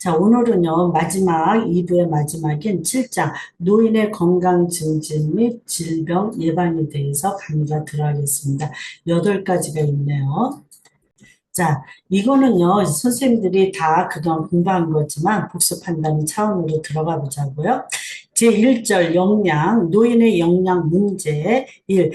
자, 오늘은요, 마지막, 2부의 마지막인 7장, 노인의 건강 증진 및 질병 예방에 대해서 강의가 들어가겠습니다. 8가지가 있네요. 자, 이거는요, 선생님들이 다 그동안 공부한 거지만 복습한다는 차원으로 들어가 보자고요. 제1절 영양, 노인의 영양 문제. 1.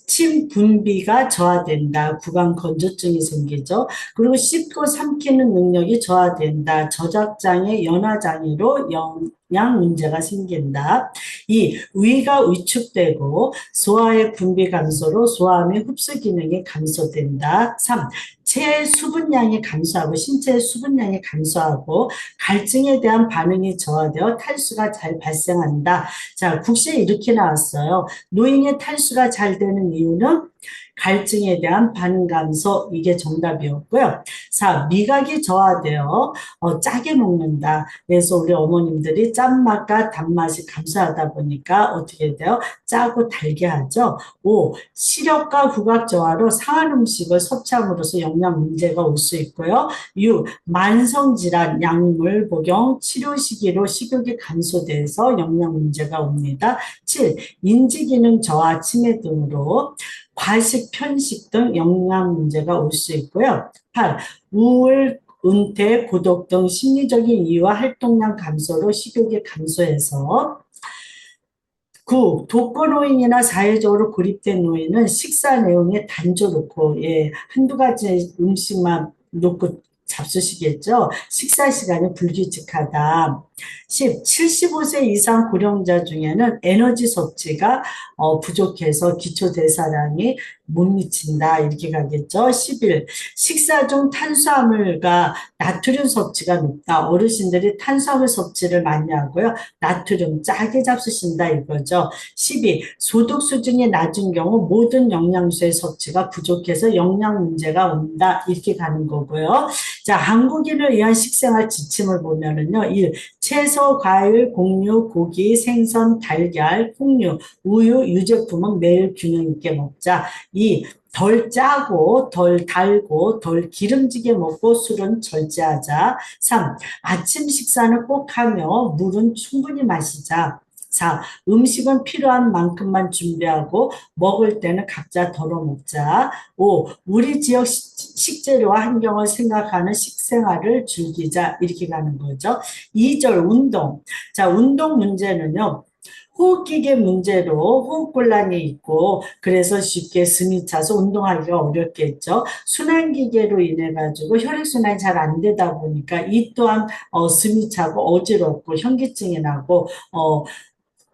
침 분비가 저하된다. 구강 건조증이 생기죠. 그리고 씹고 삼키는 능력이 저하된다. 저작장애, 연화장애로 영양 문제가 생긴다. 2. 위가 위축되고 소화의 분비 감소로 소화함의 흡수 기능이 감소된다. 3. 체의 수분량이 감소하고 신체의 수분량이 감소하고 갈증에 대한 반응이 저하되어 탈수가 잘 발생한다. 자, 국시에 이렇게 나왔어요. 노인의 탈수가 잘 되는 이유는 갈증에 대한 반응 감소, 이게 정답이었고요. 4. 미각이 저하되어 짜게 먹는다. 그래서 우리 어머님들이 짠맛과 단맛이 감소하다 보니까 어떻게 돼요? 짜고 달게 하죠. 5. 시력과 후각 저하로 상한 음식을 섭취함으로써 영양 문제가 올 수 있고요. 6. 만성질환, 약물 복용, 치료 시기로 식욕이 감소돼서 영양 문제가 옵니다. 7. 인지기능 저하, 치매 등으로 과식, 편식 등 영양 문제가 올 수 있고요. 8. 우울, 은퇴, 고독 등 심리적인 이유와 활동량 감소로 식욕이 감소해서 9. 독거노인이나 사회적으로 고립된 노인은 식사 내용에 단조롭고, 한두 가지 음식만 놓고 잡수시겠죠. 식사 시간이 불규칙하다. 10. 75세 이상 고령자 중에는 에너지 섭취가 부족해서 기초대사량이 못 미친다. 이렇게 가겠죠. 11. 식사 중 탄수화물과 나트륨 섭취가 높다. 어르신들이 탄수화물 섭취를 많이 하고요. 나트륨 짜게 잡수신다 이거죠. 12. 소득 수준이 낮은 경우 모든 영양소의 섭취가 부족해서 영양 문제가 온다. 이렇게 가는 거고요. 자, 한국인을 위한 식생활 지침을 보면은요. 1. 채소, 과일, 곡류, 고기, 생선, 달걀, 콩류, 우유, 유제품은 매일 균형 있게 먹자. 2. 덜 짜고 덜 달고 덜 기름지게 먹고 술은 절제하자. 3. 아침 식사는 꼭 하며 물은 충분히 마시자. 4. 음식은 필요한 만큼만 준비하고 먹을 때는 각자 덜어 먹자. 5. 우리 지역 식재료와 환경을 생각하는 식생활을 즐기자. 이렇게 가는 거죠. 2절 운동. 자, 운동 문제는요. 호흡기계 문제로 호흡곤란이 있고 그래서 쉽게 숨이 차서 운동하기가 어렵겠죠. 순환기계로 인해 가지고 혈액순환이 잘 안 되다 보니까 이 또한 숨이 차고 어지럽고 현기증이 나고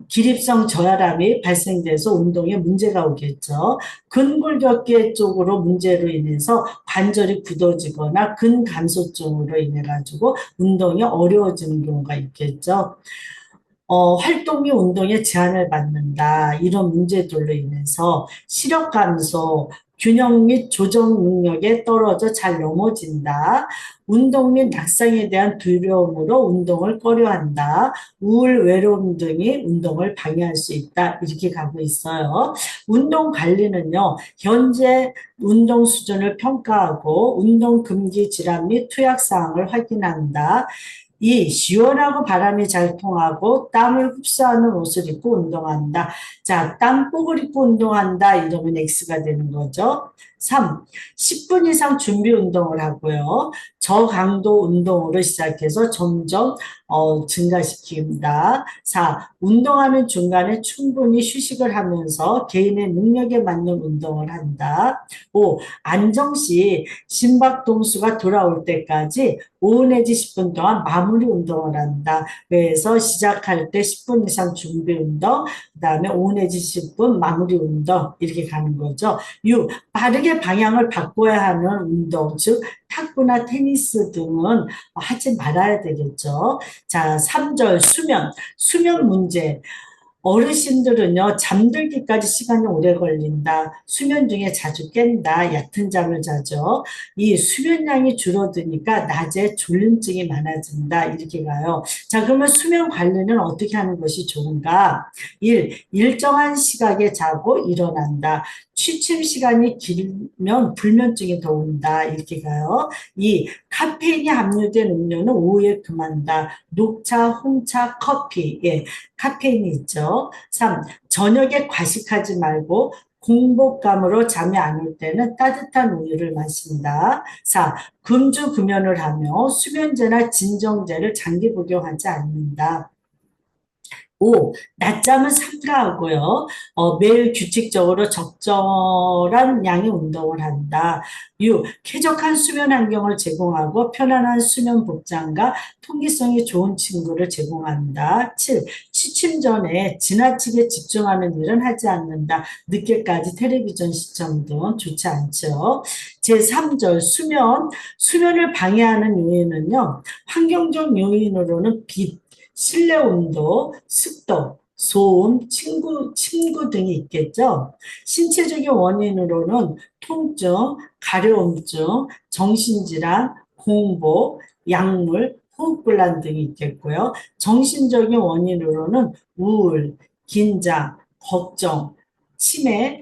기립성 저혈압이 발생돼서 운동에 문제가 오겠죠. 근골격계 쪽으로 문제로 인해서 관절이 굳어지거나 근감소증으로 인해 가지고 운동이 어려워지는 경우가 있겠죠. 활동이 운동에 제한을 받는다. 이런 문제들로 인해서 시력 감소, 균형 및 조정 능력에 떨어져 잘 넘어진다. 운동 및 낙상에 대한 두려움으로 운동을 꺼려한다. 우울, 외로움 등이 운동을 방해할 수 있다. 이렇게 가고 있어요. 운동 관리는요, 현재 운동 수준을 평가하고 운동 금기 질환 및 투약 사항을 확인한다. 2. 시원하고 바람이 잘 통하고 땀을 흡수하는 옷을 입고 운동한다. 자, 땀복을 입고 운동한다. 이러면 X가 되는 거죠. 3. 10분 이상 준비 운동을 하고요. 저강도 운동으로 시작해서 점점 증가시킨다. 4. 운동하는 중간에 충분히 휴식을 하면서 개인의 능력에 맞는 운동을 한다. 5. 안정시 심박동수가 돌아올 때까지 5 내지 10분 동안 마무리 운동을 한다. 그래서 시작할 때 10분 이상 준비 운동, 그 다음에 5 내지 10분 마무리 운동 이렇게 가는 거죠. 6. 빠르게 방향을 바꿔야 하는 운동, 즉 탁구나 테니스 등은 하지 말아야 되겠죠. 자, 3절 수면 문제. 어르신들은요, 잠들기까지 시간이 오래 걸린다. 수면 중에 자주 깬다. 얕은 잠을 자죠. 이 수면량이 줄어드니까 낮에 졸림증이 많아진다. 이렇게 가요. 자, 그러면 수면 관리는 어떻게 하는 것이 좋은가? 1. 일정한 시각에 자고 일어난다. 취침 시간이 길면 불면증이 더 온다. 이렇게 가요. 2. 카페인이 함유된 음료는 오후에 금한다. 녹차, 홍차, 커피. 예, 카페인이 있죠. 3. 저녁에 과식하지 말고 공복감으로 잠이 안 올 때는 따뜻한 우유를 마신다. 4. 금주금연을 하며 수면제나 진정제를 장기 복용하지 않는다. 5. 낮잠은 삼가하고요. 매일 규칙적으로 적절한 양의 운동을 한다. 6. 쾌적한 수면 환경을 제공하고 편안한 수면 복장과 통기성이 좋은 친구를 제공한다. 7. 취침 전에 지나치게 집중하는 일은 하지 않는다. 늦게까지 텔레비전 시청 등 좋지 않죠. 제3절 수면을 방해하는 요인은요. 환경적 요인으로는 빛, 실내 온도, 습도, 소음, 침구 등이 있겠죠. 신체적인 원인으로는 통증, 가려움증, 정신질환, 공복, 약물, 호흡곤란 등이 있겠고요. 정신적인 원인으로는 우울, 긴장, 걱정, 치매,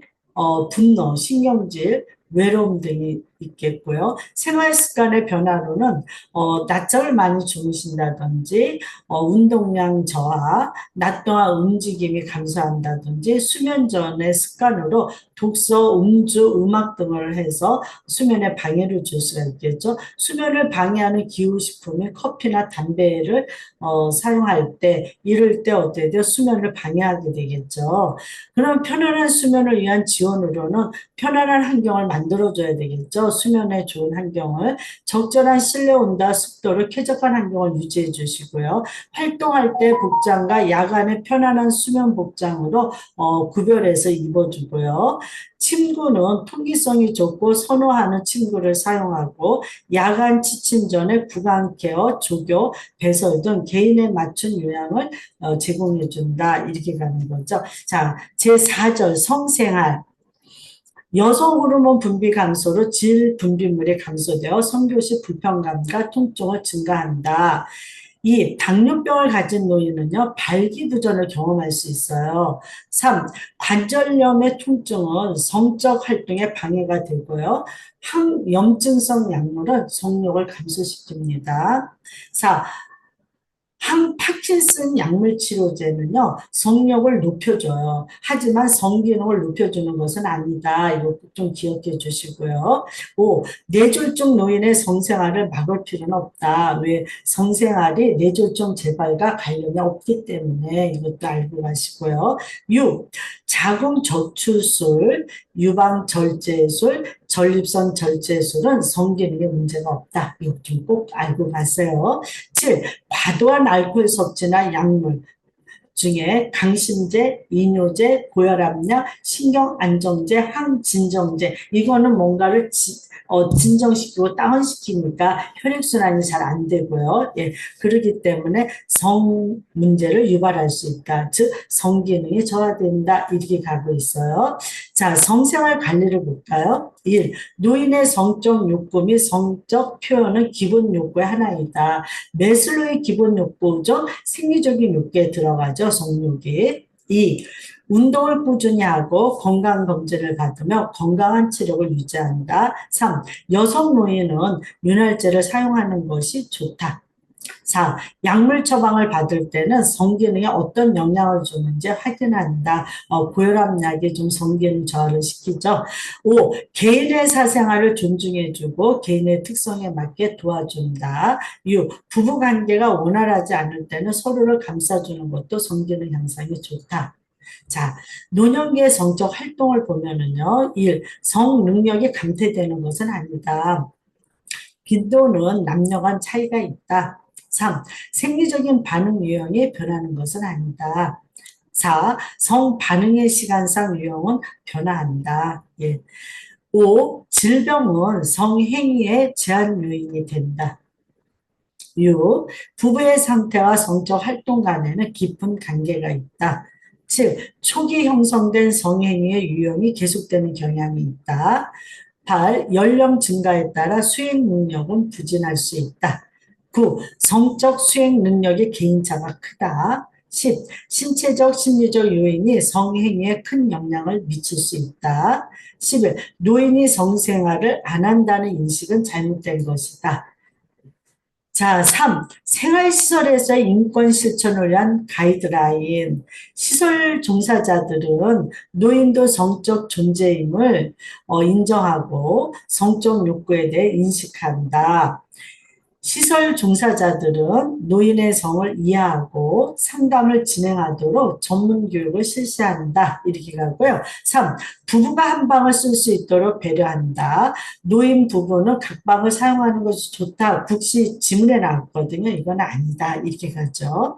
분노, 신경질, 외로움 등이 있겠고요. 생활 습관의 변화로는 낮잠을 많이 주무신다든지 운동량 저하, 낮 동안 움직임이 감소한다든지 수면 전의 습관으로 독서, 음주, 음악 등을 해서 수면에 방해를 줄 수가 있겠죠. 수면을 방해하는 기후식품인 커피나 담배를 사용할 때, 이럴 때 어떻게 돼요? 수면을 방해하게 되겠죠. 그럼 편안한 수면을 위한 지원으로는 편안한 환경을 만들어줘야 되겠죠. 수면에 좋은 환경을. 적절한 실내 온도와 습도를 쾌적한 환경을 유지해 주시고요. 활동할 때 복장과 야간에 편안한 수면 복장으로 구별해서 입어주고요. 침구는 통기성이 좋고 선호하는 침구를 사용하고 야간 취침 전에 구강 케어, 조교, 배설 등 개인에 맞춘 요양을 제공해 준다. 이렇게 가는 거죠. 자, 제4절 성생활. 여성 호르몬 분비 감소로 질 분비물이 감소되어 성교시 불편감과 통증을 증가한다. 이 당뇨병을 가진 노인은요, 발기부전을 경험할 수 있어요. 3. 관절염의 통증은 성적 활동에 방해가 되고요. 항염증성 약물은 성욕을 감소시킵니다. 4. 파킨슨 약물 치료제는요, 성욕을 높여줘요. 하지만 성기능을 높여주는 것은 아니다. 이거 좀 기억해 주시고요. 5. 뇌졸중 노인의 성생활을 막을 필요는 없다. 왜? 성생활이 뇌졸중 재발과 관련이 없기 때문에 이것도 알고 가시고요. 6. 자궁 저출술, 유방 절제술, 전립선 절제술은 성기능에 문제가 없다. 이거 좀 꼭 알고 가세요. 7. 과도한 알코올 섭취나 약물 중에 강심제, 이뇨제, 고혈압약, 신경안정제, 항진정제 이거는 뭔가를 진정시키고 다운시키니까 혈액순환이 잘 안 되고요. 예, 그렇기 때문에 성 문제를 유발할 수 있다. 즉 성기능이 저하된다. 이렇게 가고 있어요. 자, 성생활 관리를 볼까요? 1. 노인의 성적 욕구 및 성적 표현은 기본 욕구의 하나이다. 매슬로의 기본 욕구죠. 생리적인 욕구에 들어가죠. 성욕이. 2. 운동을 꾸준히 하고 건강검진을 받으며 건강한 체력을 유지한다. 3. 여성 노인은 윤활제를 사용하는 것이 좋다. 4. 약물 처방을 받을 때는 성기능에 어떤 영향을 주는지 확인한다. 고혈압약이 좀 성기능 저하를 시키죠. 5. 개인의 사생활을 존중해주고 개인의 특성에 맞게 도와준다. 6. 부부관계가 원활하지 않을 때는 서로를 감싸주는 것도 성기능 향상에 좋다. 자, 노년기의 성적 활동을 보면은요, 1. 성 능력이 감퇴되는 것은 아니다. 빈도는 남녀 간 차이가 있다. 3. 생리적인 반응 유형이 변하는 것은 아니다. 4. 성 반응의 시간상 유형은 변화한다. 예. 5. 질병은 성행위의 제한 요인이 된다. 6. 부부의 상태와 성적 활동 간에는 깊은 관계가 있다. 7. 초기 형성된 성행위의 유형이 계속되는 경향이 있다. 8. 연령 증가에 따라 수행 능력은 부진할 수 있다. 9. 성적 수행 능력의 개인차가 크다. 10. 신체적, 심리적 요인이 성행위에 큰 영향을 미칠 수 있다. 11. 노인이 성생활을 안 한다는 인식은 잘못된 것이다. 자, 3. 생활시설에서의 인권 실천을 위한 가이드라인. 시설 종사자들은 노인도 성적 존재임을 인정하고 성적 욕구에 대해 인식한다. 시설 종사자들은 노인의 성을 이해하고 상담을 진행하도록 전문 교육을 실시한다. 이렇게 가고요. 3. 부부가 한 방을 쓸 수 있도록 배려한다. 노인 부부는 각 방을 사용하는 것이 좋다. 국시 지문에 나왔거든요. 이건 아니다. 이렇게 가죠.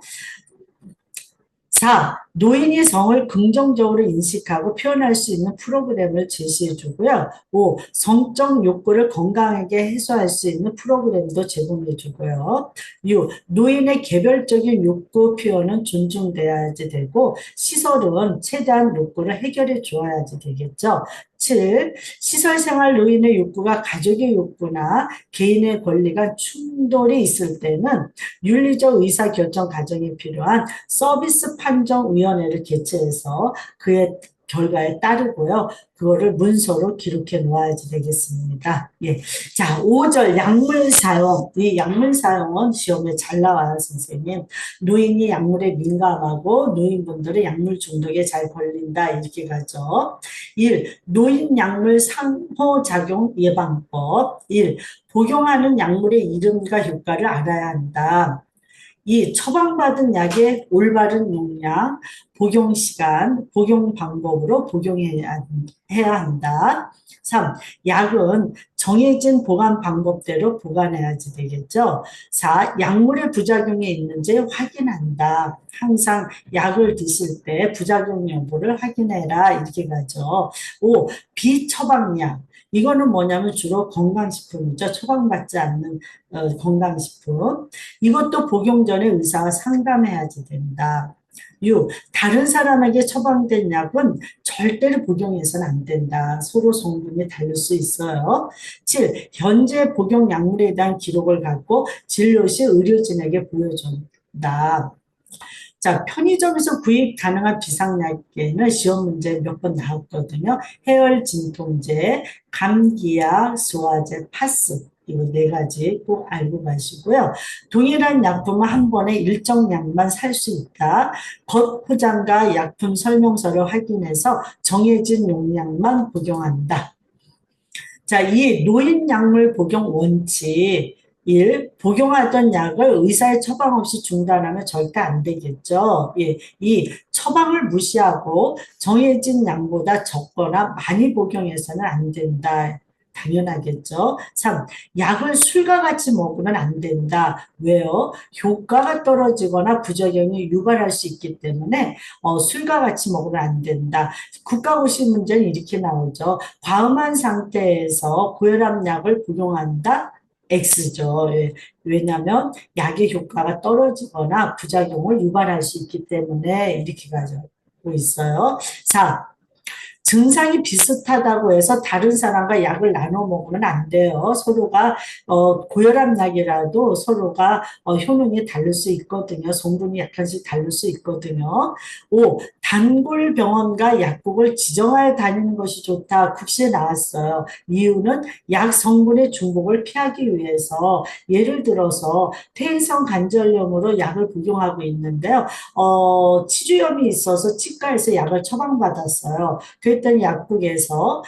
4. 노인이 성을 긍정적으로 인식하고 표현할 수 있는 프로그램을 제시해 주고요. 5. 성적 욕구를 건강하게 해소할 수 있는 프로그램도 제공해 주고요. 6. 노인의 개별적인 욕구 표현은 존중돼야지 되고 시설은 최대한 욕구를 해결해 줘야지 되겠죠. 7. 시설생활 노인의 욕구가 가족의 욕구나 개인의 권리가 충돌이 있을 때는 윤리적 의사결정 과정이 필요한 서비스 판정위원회를 개최해서 그의 결과에 따르고요. 그거를 문서로 기록해 놓아야지 되겠습니다. 예. 자, 5절 약물 사용. 이 약물 사용은 시험에 잘 나와요, 선생님. 노인이 약물에 민감하고 노인분들은 약물 중독에 잘 걸린다. 이렇게 가죠. 1. 노인 약물 상호작용 예방법. 1. 복용하는 약물의 이름과 효과를 알아야 한다. 2. 처방받은 약의 올바른 용량, 복용 시간, 복용 방법으로 복용해야 한다. 3. 약은 정해진 보관 방법대로 보관해야지 되겠죠. 4. 약물의 부작용이 있는지 확인한다. 항상 약을 드실 때 부작용 여부를 확인해라. 이렇게 가죠. 5. 비처방약. 이거는 뭐냐면 주로 건강식품이죠. 처방받지 않는 건강식품. 이것도 복용 전에 의사와 상담해야지 된다. 6. 다른 사람에게 처방된 약은 절대로 복용해서는 안 된다. 서로 성분이 다를 수 있어요. 7. 현재 복용 약물에 대한 기록을 갖고 진료 시 의료진에게 보여준다. 자, 편의점에서 구입 가능한 비상약에는 시험 문제 몇 번 나왔거든요. 해열 진통제, 감기약, 소화제, 파스. 이거 네 가지 꼭 알고 가시고요. 동일한 약품은 한 번에 일정 양만 살 수 있다. 겉포장과 약품 설명서를 확인해서 정해진 용량만 복용한다. 자, 이 노인 약물 복용 원칙. 1. 복용하던 약을 의사의 처방 없이 중단하면 절대 안 되겠죠. 예. 2. 처방을 무시하고 정해진 양보다 적거나 많이 복용해서는 안 된다. 당연하겠죠. 3. 약을 술과 같이 먹으면 안 된다. 왜요? 효과가 떨어지거나 부작용이 유발할 수 있기 때문에 술과 같이 먹으면 안 된다. 국가고시 문제는 이렇게 나오죠. 과음한 상태에서 고혈압 약을 복용한다? X죠. 예. 왜냐하면 약의 효과가 떨어지거나 부작용을 유발할 수 있기 때문에 이렇게 가지고 있어요. 4. 증상이 비슷하다고 해서 다른 사람과 약을 나눠 먹으면 안 돼요. 서로가 고혈압 약이라도 서로가 효능이 다를 수 있거든요. 성분이 약간씩 다를 수 있거든요. 5. 단골 병원과 약국을 지정하여 다니는 것이 좋다. 국시에 나왔어요. 이유는 약 성분의 중복을 피하기 위해서 예를 들어서 퇴행성 관절염으로 약을 복용하고 있는데요. 치주염이 있어서 치과에서 약을 처방받았어요. 그랬더니 약국에서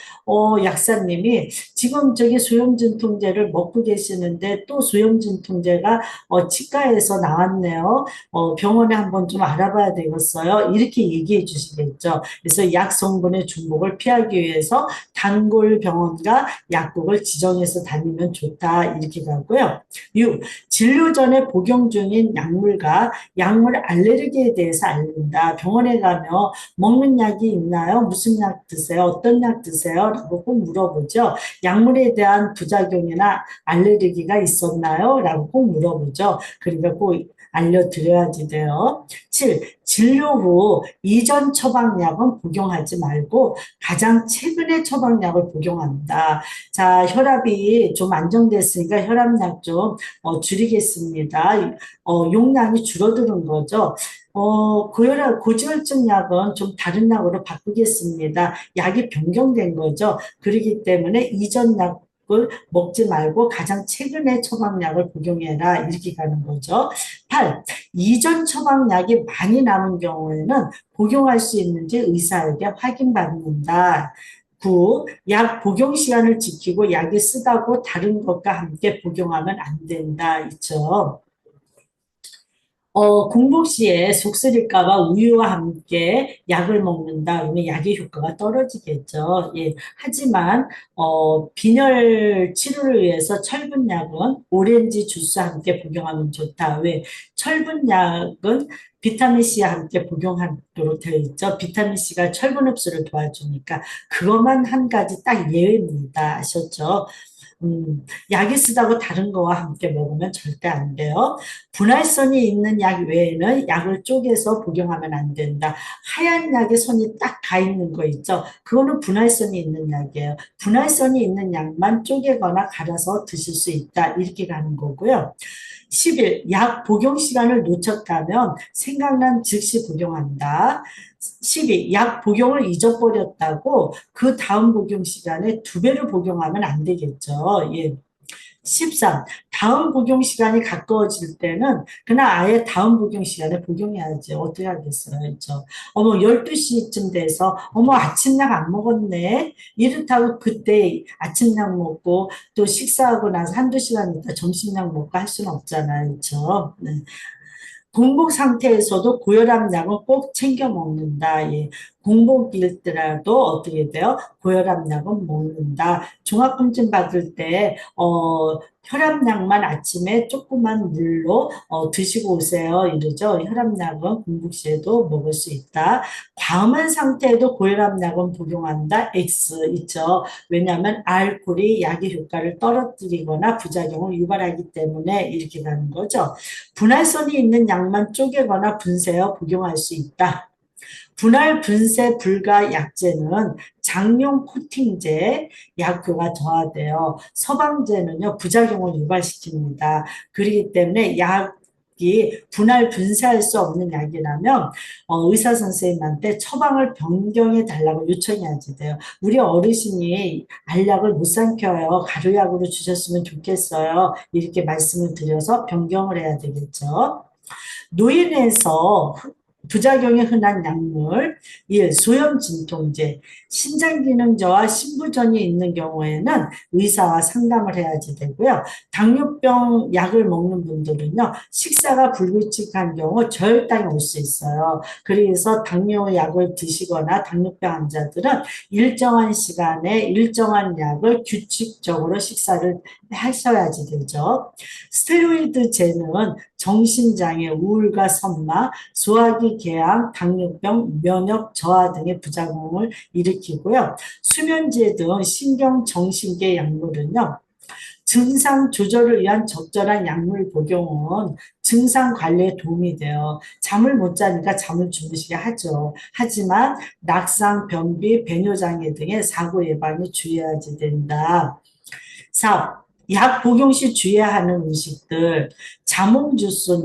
약사님이 지금 저기 수염진통제를 먹고 계시는데 또 수염진통제가 치과에서 나왔네요. 병원에 한번 좀 알아봐야 되겠어요. 이렇게 얘기해 주시겠죠. 그래서 약 성분의 중복을 피하기 위해서 단골 병원과 약국을 지정해서 다니면 좋다. 이렇게 가고요. 6. 진료 전에 복용 중인 약물과 약물 알레르기에 대해서 알린다. 병원에 가면 먹는 약이 있나요? 무슨 약 드세요? 어떤 약 드세요? 라고 꼭 물어보죠. 약물에 대한 부작용이나 알레르기가 있었나요? 라고 꼭 물어보죠. 그러니까 꼭 알려드려야지 돼요. 7. 진료 후 이전 처방약은 복용하지 말고 가장 최근의 처방약을 복용한다. 자, 혈압이 좀 안정됐으니까 혈압약 좀 줄이겠습니다. 용량이 줄어드는 거죠. 고지혈증 약은 좀 다른 약으로 바꾸겠습니다. 약이 변경된 거죠. 그렇기 때문에 이전 약을 먹지 말고 가장 최근의 처방약을 복용해라. 이렇게 가는 거죠. 8. 이전 처방약이 많이 남은 경우에는 복용할 수 있는지 의사에게 확인받는다. 9. 약 복용 시간을 지키고 약이 쓰다고 다른 것과 함께 복용하면 안 된다. 있죠. 공복 시에 속 쓰릴까 봐 우유와 함께 약을 먹는다 그러면 약의 효과가 떨어지겠죠. 예. 하지만 빈혈 치료를 위해서 철분약은 오렌지 주스와 함께 복용하면 좋다. 왜? 철분약은 비타민 C와 함께 복용하도록 되어 있죠. 비타민 C가 철분 흡수를 도와주니까 그것만 한 가지 딱 예외입니다. 아셨죠? 약이 쓰다고 다른 거와 함께 먹으면 절대 안 돼요. 분할선이 있는 약 외에는 약을 쪼개서 복용하면 안 된다. 하얀 약에 선이 딱 가 있는 거 있죠? 그거는 분할선이 있는 약이에요. 분할선이 있는 약만 쪼개거나 갈아서 드실 수 있다. 이렇게 가는 거고요. 10일, 약 복용 시간을 놓쳤다면 생각난 즉시 복용한다. 12. 약 복용을 잊어버렸다고 그 다음 복용 시간에 두 배로 복용하면 안 되겠죠. 예. 13. 다음 복용 시간이 가까워질 때는 그날 아예 다음 복용 시간에 복용해야지. 어떻게 하겠어요. 그렇죠? 어머 12시쯤 돼서 어머 아침약 안 먹었네. 이렇다고 그때 아침약 먹고 또 식사하고 나서 한두 시간 있다 점심약 먹고 할 수는 없잖아요. 그렇죠? 네. 공복 상태에서도 고혈압 약은 꼭 챙겨 먹는다. 예. 공복일더라도 어떻게 돼요? 고혈압 약은 먹는다. 종합검진 받을 때, 혈압약만 아침에 조그만 물로 드시고 오세요. 이러죠. 혈압약은 공복 시에도 먹을 수 있다. 과음한 상태에도 고혈압 약은 복용한다. X 있죠. 왜냐하면 알코올이 약의 효과를 떨어뜨리거나 부작용을 유발하기 때문에 이렇게 가는 거죠. 분할선이 있는 약만 쪼개거나 분쇄해 복용할 수 있다. 분할 분쇄 불가 약제는 장용 코팅제 약효가 저하되어 서방제는요 부작용을 유발시킵니다. 그렇기 때문에 약이 분할 분쇄할 수 없는 약이라면 의사 선생님한테 처방을 변경해 달라고 요청해야지 돼요. 우리 어르신이 알약을 못 삼켜요. 가루약으로 주셨으면 좋겠어요. 이렇게 말씀을 드려서 변경을 해야 되겠죠. 노인에서 부작용이 흔한 약물, 1. 소염 진통제, 신장기능저하 신부전이 있는 경우에는 의사와 상담을 해야지 되고요. 당뇨병 약을 먹는 분들은요, 식사가 불규칙한 경우 저혈당이 올 수 있어요. 그래서 당뇨 약을 드시거나 당뇨병 환자들은 일정한 시간에 일정한 약을 규칙적으로 식사를 하셔야지 되죠. 스테로이드제는 정신장애, 우울과 선마, 소화기 궤양, 당뇨병, 면역 저하 등의 부작용을 일으키고요. 수면제 등 신경정신계 약물은요. 증상 조절을 위한 적절한 약물 복용은 증상 관리에 도움이 돼요. 잠을 못 자니까 잠을 주무시게 하죠. 하지만 낙상, 변비, 배뇨장애 등의 사고 예방에 주의해야지 된다. 4. 약 복용 시 주의해야 하는 음식들. 자몽 주스와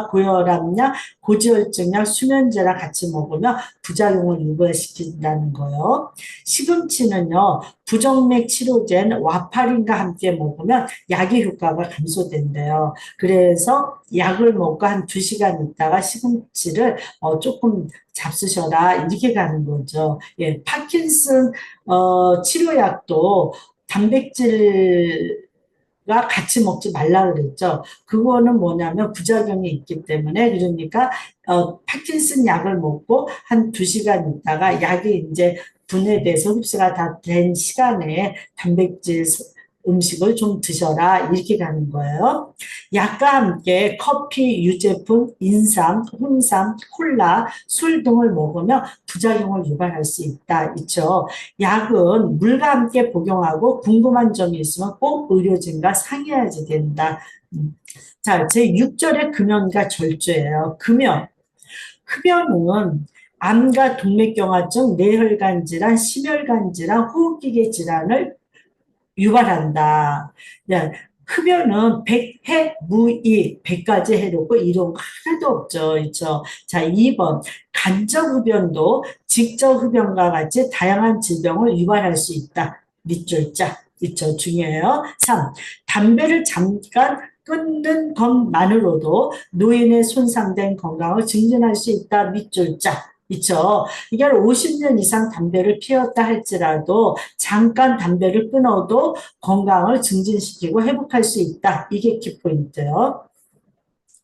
고혈압약, 고지혈증약, 수면제랑 같이 먹으면 부작용을 유발시킨다는 거요. 시금치는요, 부정맥 치료제인 와파린과 함께 먹으면 약의 효과가 감소된대요. 그래서 약을 먹고 한 2시간 있다가 시금치를 조금 잡수셔라 이렇게 가는 거죠. 예, 파킨슨 치료약도 단백질과 같이 먹지 말라 그랬죠. 그거는 뭐냐면 부작용이 있기 때문에 그러니까 파킨슨 약을 먹고 한 2시간 있다가 약이 이제 분해돼서 흡수가 다 된 시간에 단백질 음식을 좀 드셔라 이렇게 가는 거예요. 약과 함께 커피, 유제품, 인삼, 홍삼, 콜라, 술 등을 먹으면 부작용을 유발할 수 있다. 있죠. 약은 물과 함께 복용하고 궁금한 점이 있으면 꼭 의료진과 상의해야지 된다. 자, 제6절의 금연과 절제예요. 금연. 흡연은 암과 동맥경화증, 뇌혈관 질환, 심혈관 질환, 호흡기계 질환을 유발한다. 네, 흡연은 백해무이 100가지 해롭고 이론 하나도 없죠. 그렇죠? 자, 2번 간접 흡연도 직접 흡연과 같이 다양한 질병을 유발할 수 있다. 밑줄 자. 있죠. 중요해요. 3. 담배를 잠깐 끊는 것만으로도 노인의 손상된 건강을 증진할 수 있다. 밑줄 자. 있죠. 이게 50년 이상 담배를 피웠다 할지라도 잠깐 담배를 끊어도 건강을 증진시키고 회복할 수 있다. 이게 키포인트예요.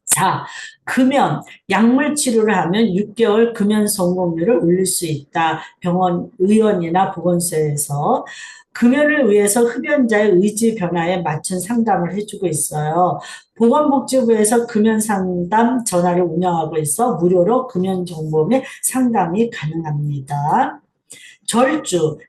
4. 금연, 약물 치료를 하면 6개월 금연 성공률을 올릴 수 있다. 병원, 의원이나 보건소에서 금연을 위해서 흡연자의 의지 변화에 맞춘 상담을 해주고 있어요. 보건복지부에서 금연 상담 전화를 운영하고 있어 무료로 금연 정보 및 상담이 가능합니다.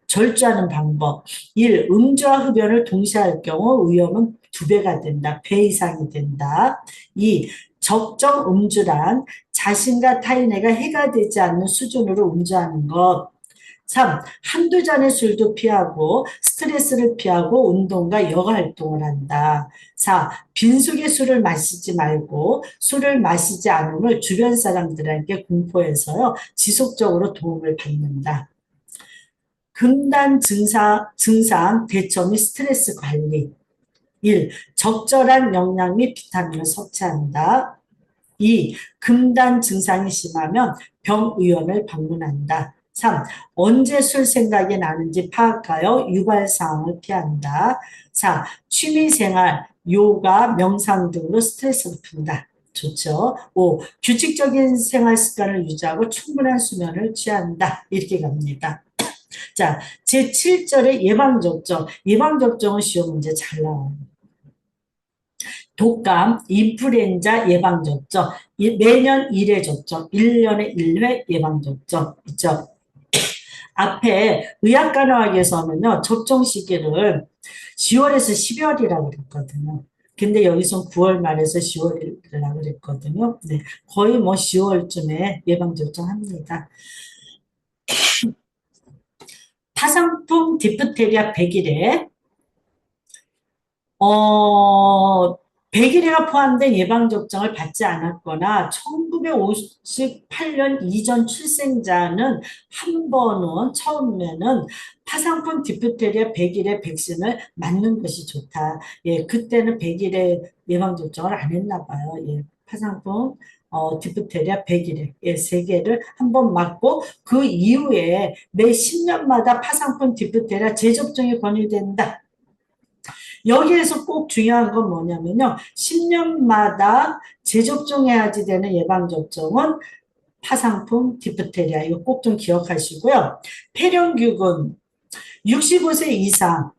절주하는 방법. 1. 음주와 흡연을 동시에 할 경우 위험은 2배가 된다. 배 이상이 된다. 2. 적정 음주란 자신과 타인에게 해가 되지 않는 수준으로 음주하는 것. 3. 한두 잔의 술도 피하고 스트레스를 피하고 운동과 여가 활동을 한다. 4. 빈속에 술을 마시지 말고 술을 마시지 않음을 주변 사람들에게 공포해서요. 지속적으로 도움을 받는다. 금단 증상 대처 및 스트레스 관리. 1. 적절한 영양 및 비타민을 섭취한다. 2. 금단 증상이 심하면 병의원을 방문한다. 3. 언제 술 생각이 나는지 파악하여 유발사항을 피한다. 4. 취미생활, 요가, 명상 등으로 스트레스를 푼다. 좋죠. 5. 규칙적인 생활 습관을 유지하고 충분한 수면을 취한다. 이렇게 갑니다. 자, 제7절의 예방접종. 예방접종은 시험 문제 잘 나와요. 독감, 인플루엔자 예방접종, 매년 1회 접종, 1년에 1회 예방접종 있죠. 앞에 의학간호학에서는요, 접종 시기를 10월에서 12월이라고 그랬거든요. 근데 여기서 9월 말에서 10월이라고 그랬거든요. 네, 거의 뭐 10월쯤에 예방접종 합니다. 파상풍 디프테리아 100일에 100일에가 포함된 예방접종을 받지 않았거나 1958년 이전 출생자는 한 번은 처음에는 파상풍 디프테리아 100일의 백신을 맞는 것이 좋다. 예, 그때는 100일에 예방접종을 안 했나 봐요. 예, 파상풍 디프테리아 100일에 예, 3개를 한 번 맞고 그 이후에 매 10년마다 파상풍 디프테리아 재접종이 권유된다. 여기에서 꼭 중요한 건 뭐냐면요. 10년마다 재접종해야지 되는 예방접종은 파상풍, 디프테리아 이거 꼭 좀 기억하시고요. 폐렴규군 65세 이상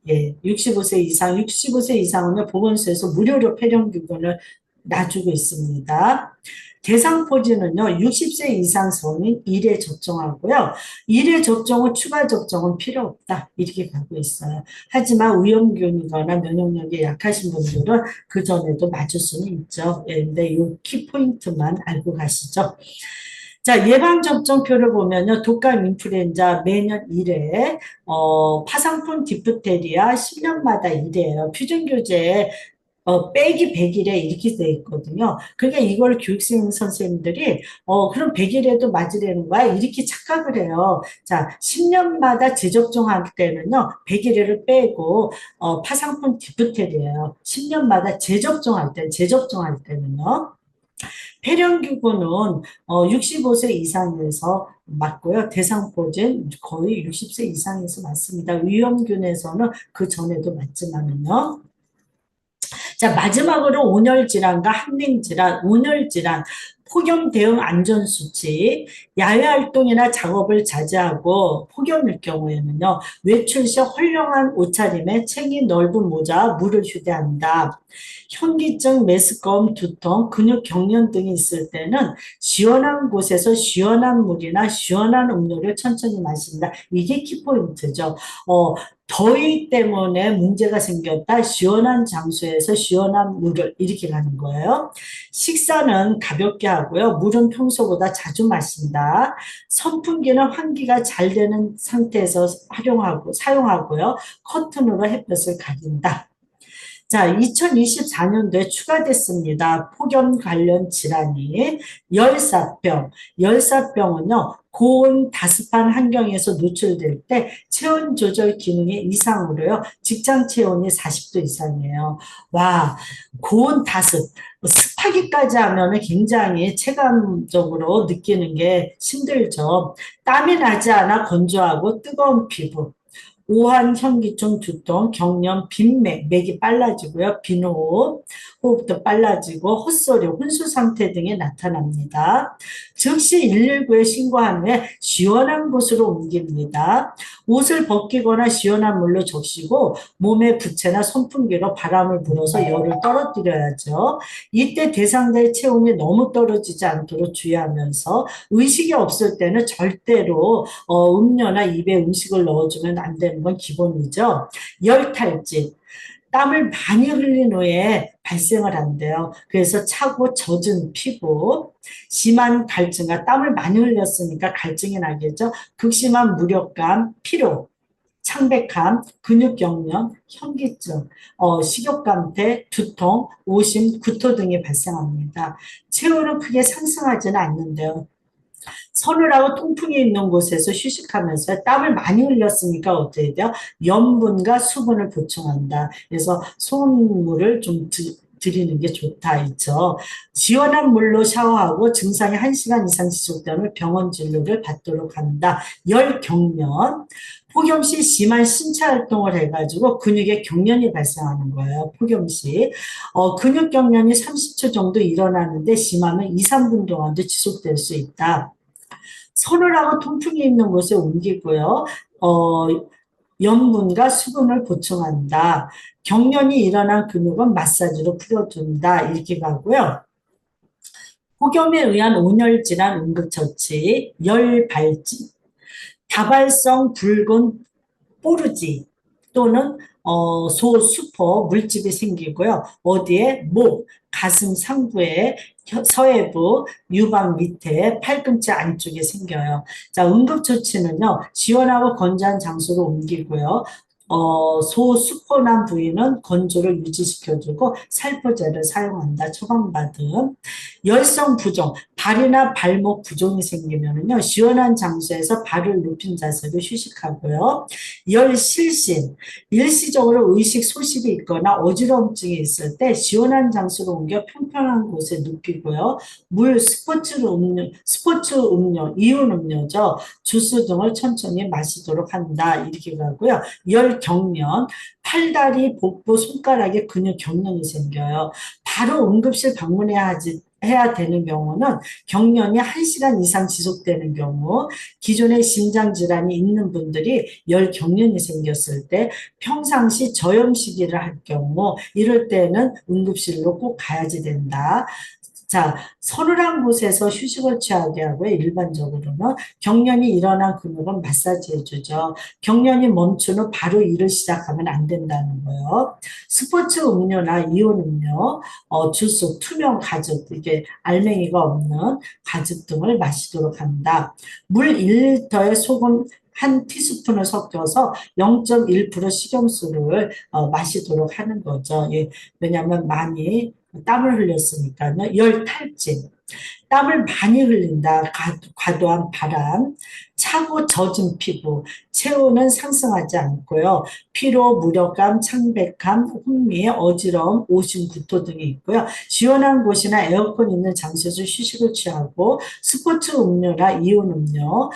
예, 65세 이상, 65세 이상은 보건소에서 무료로 폐렴규군을 놔주고 있습니다. 대상포진은요, 60세 이상 성인 1회 접종하고요. 1회 접종은 추가 접종은 필요 없다. 이렇게 가고 있어요. 하지만 위험균이거나 면역력이 약하신 분들은 그 전에도 맞을 수는 있죠. 예, 근데 이 키포인트만 알고 가시죠. 자, 예방접종표를 보면요. 독감 인플루엔자 매년 1회, 파상풍 디프테리아 10년마다 1회예요. 표준교재에 빼기 100일에 이렇게 돼 있거든요. 그러니까 이걸 교육생 선생님들이 그럼 100일에도 맞으려는 거야? 이렇게 착각을 해요. 자, 10년마다 재접종할 때는요. 100일을 빼고 파상풍 디프테리아예요. 10년마다 재접종할 때는요. 폐렴규군은 65세 이상에서 맞고요. 대상포진 거의 60세 이상에서 맞습니다. 위험균에서는 그 전에도 맞지만은요. 자, 마지막으로 온열질환과 항냉질환, 온열질환, 폭염 대응 안전수칙, 야외활동이나 작업을 자제하고 폭염일 경우에는요, 외출 시 헐렁한 옷차림에 챙이 넓은 모자, 물을 휴대한다. 현기증, 메스꺼움, 두통, 근육 경련 등이 있을 때는 시원한 곳에서 시원한 물이나 시원한 음료를 천천히 마신다. 이게 키포인트죠. 더위 때문에 문제가 생겼다. 시원한 장소에서 시원한 물을 이렇게 가는 거예요. 식사는 가볍게 하고요. 물은 평소보다 자주 마신다. 선풍기는 환기가 잘 되는 상태에서 사용하고요. 커튼으로 햇볕을 가린다. 자, 2024년도에 추가됐습니다. 폭염 관련 질환이 열사병. 열사병은요, 고온 다습한 환경에서 노출될 때 체온 조절 기능의 이상으로요, 직장 체온이 40도 이상이에요. 와, 고온 다습. 습하기까지 하면은 굉장히 체감적으로 느끼는 게 힘들죠. 땀이 나지 않아 건조하고 뜨거운 피부. 오한, 현기증, 두통, 경련, 빈맥, 맥이 빨라지고요. 빈호흡, 호흡도 빨라지고 헛소리, 혼수 상태 등이 나타납니다. 즉시 119에 신고한 후에 시원한 곳으로 옮깁니다. 옷을 벗기거나 시원한 물로 적시고 몸에 부채나 선풍기로 바람을 불어서 열을 떨어뜨려야죠. 이때 대상자의 체온이 너무 떨어지지 않도록 주의하면서 의식이 없을 때는 절대로 음료나 입에 음식을 넣어주면 안 되는 건 기본이죠. 열탈진. 땀을 많이 흘린 후에 발생을 한대요. 그래서 차고 젖은 피부, 심한 갈증과 땀을 많이 흘렸으니까 갈증이 나겠죠. 극심한 무력감, 피로, 창백함, 근육경련, 현기증, 식욕감퇴, 두통, 오심, 구토 등이 발생합니다. 체온은 크게 상승하지는 않는데요. 서늘하고 통풍이 있는 곳에서 휴식하면서 땀을 많이 흘렸으니까 어떻게 돼요? 염분과 수분을 보충한다. 그래서 소금물을 좀 드리는 게 좋다 있죠. 시원한 물로 샤워하고 증상이 1시간 이상 지속되면 병원 진료를 받도록 한다. 열경련. 폭염 시 심한 신체 활동을 해가지고 근육에 경련이 발생하는 거예요. 폭염 시. 근육 경련이 30초 정도 일어나는데 심하면 2, 3분 동안도 지속될 수 있다. 서늘하고 통풍이 있는 곳에 옮기고요. 어, 염분과 수분을 보충한다. 경련이 일어난 근육은 마사지로 풀어준다. 이렇게 가고요. 폭염에 의한 온열 질환 응급처치, 열발진, 다발성 붉은 뽀르지 또는 소수포 물집이 생기고요. 어디에? 목, 가슴 상부에 서해부, 유방 밑에, 팔꿈치 안쪽에 생겨요. 자, 응급처치는요, 시원하고 건조한 장소로 옮기고요. 소수포난 부위는 건조를 유지시켜주고 살포제를 사용한다. 처방받음. 열성 부종, 발이나 발목 부종이 생기면은요, 시원한 장소에서 발을 눕힌 자세로 휴식하고요. 열실신, 일시적으로 의식 소실이 있거나 어지러움증이 있을 때 시원한 장소로 옮겨 평평한 곳에 눕히고요. 물, 스포츠 음료, 이온 음료죠. 주스 등을 천천히 마시도록 한다. 이렇게 가고요. 열경련, 팔다리, 복부, 손가락에 근육 경련이 생겨요. 바로 응급실 해야 되는 경우는 경련이 1시간 이상 지속되는 경우, 기존에 심장질환이 있는 분들이 열경련이 생겼을 때 평상시 저염시기를 할 경우 이럴 때는 응급실로 꼭 가야지 된다. 자, 서늘한 곳에서 휴식을 취하게 하고요. 일반적으로는 경련이 일어난 근육은 마사지 해주죠. 경련이 멈춘 후 바로 일을 시작하면 안 된다는 거예요. 스포츠 음료나 이온 음료, 주스, 투명 가죽, 이게 알맹이가 없는 가죽 등을 마시도록 한다. 물 1리터에 소금 한 티스푼을 섞여서 0.1% 식용수를 마시도록 하는 거죠. 예, 왜냐하면 많이 땀을 흘렸으니까요. 열탈진. 땀을 많이 흘린다. 과도한 바람, 차고 젖은 피부, 체온은 상승하지 않고요. 피로, 무력감, 창백함, 흥미, 어지러움, 오심, 구토 등이 있고요. 시원한 곳이나 에어컨 있는 장소에서 휴식을 취하고 스포츠 음료나 이온 음료,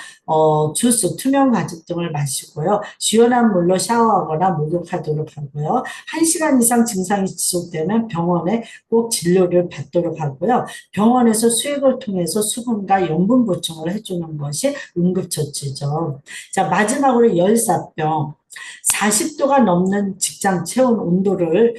주스, 투명 가죽 등을 마시고요. 시원한 물로 샤워하거나 목욕하도록 하고요. 1시간 이상 증상이 지속되면 병원에 꼭 진료를 받도록 하고요. 병원에서 수액을 통해서 수분과 염분 보충을 해주는 것이 응급처치죠. 자, 마지막으로 열사병. 40도가 넘는 직장 체온 온도를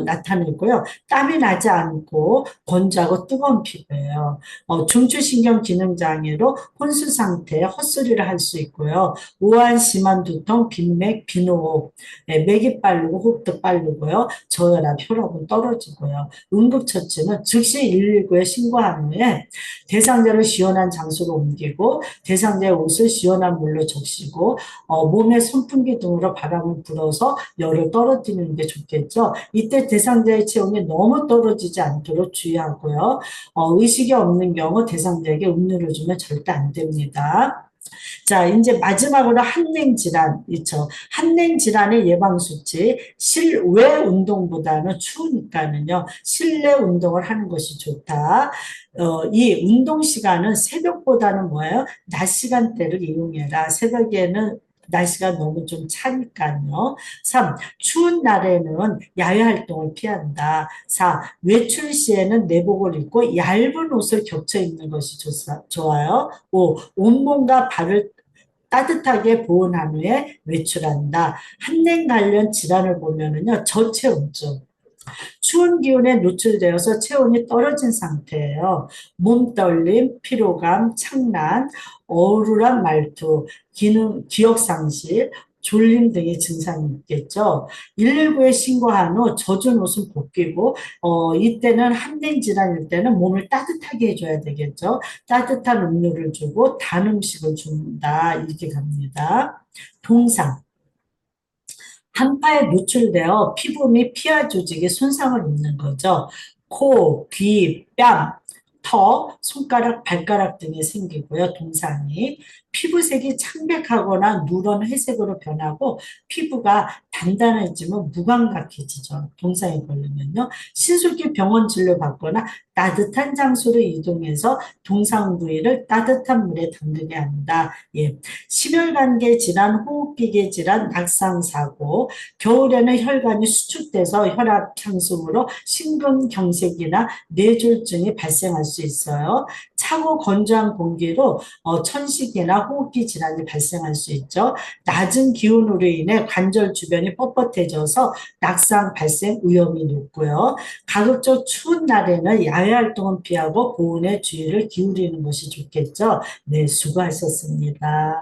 나타내고요. 땀이 나지 않고 건조하고 뜨거운 피부예요. 중추신경 기능 장애로 혼수 상태, 헛소리를 할 수 있고요. 우한 심한 두통, 빈맥, 빈호흡, 맥이 빠르고 호흡도 빠르고요. 저혈압, 혈압은 떨어지고요. 응급처치는 즉시 119에 신고한 후에 대상자를 시원한 장소로 옮기고 대상자의 옷을 시원한 물로 적시고 몸에 선풍기 등으로 바로 바람을 불어서 열을 떨어뜨리는 게 좋겠죠. 이때 대상자의 체온이 너무 떨어지지 않도록 주의하고요. 의식이 없는 경우 대상자에게 음료를 주면 절대 안 됩니다. 자, 이제 마지막으로 한냉 질환 있죠. 한냉 질환의 예방 수치, 실외 운동보다는 추우니까는요, 실내 운동을 하는 것이 좋다. 이 운동 시간은 새벽보다는 뭐예요? 낮 시간대를 이용해라. 새벽에는 날씨가 너무 좀 차니까요. 3. 추운 날에는 야외 활동을 피한다. 4. 외출 시에는 내복을 입고 얇은 옷을 겹쳐 입는 것이 좋아요. 5. 온몸과 발을 따뜻하게 보온한 후에 외출한다. 한냉 관련 질환을 보면은요, 저체온증. 추운 기온에 노출되어서 체온이 떨어진 상태예요. 몸떨림, 피로감, 착란, 어눌한 말투, 기억상실, 졸림 등의 증상이 있겠죠. 119에 신고한 후 젖은 옷은 벗기고 이때는 한냉 질환일 때는 몸을 따뜻하게 해줘야 되겠죠. 따뜻한 음료를 주고 단 음식을 준다 이렇게 갑니다. 동상 한파에 노출되어 피부 및 피하 조직에 손상을 입는 거죠. 코, 귀, 뺨, 턱, 손가락, 발가락 등이 생기고요. 동상이 피부색이 창백하거나 누런 회색으로 변하고 피부가 단단해지면 무감각해지죠. 동상이 걸리면요. 신속히 병원 진료받거나 따뜻한 장소로 이동해서 동상 부위를 따뜻한 물에 담그게 한다. 예. 심혈관계 질환, 호흡기계 질환, 낙상 사고, 겨울에는 혈관이 수축돼서 혈압 상승으로 심근경색이나 뇌졸중이 발생할 수 있어요. 차고 건조한 공기로 천식이나 호흡기 질환이 발생할 수 있죠. 낮은 기온으로 인해 관절 주변이 뻣뻣해져서 낙상 발생 위험이 높고요. 가급적 추운 날에는 야외 활동은 피하고 보온에 주의를 기울이는 것이 좋겠죠. 네, 수고하셨습니다.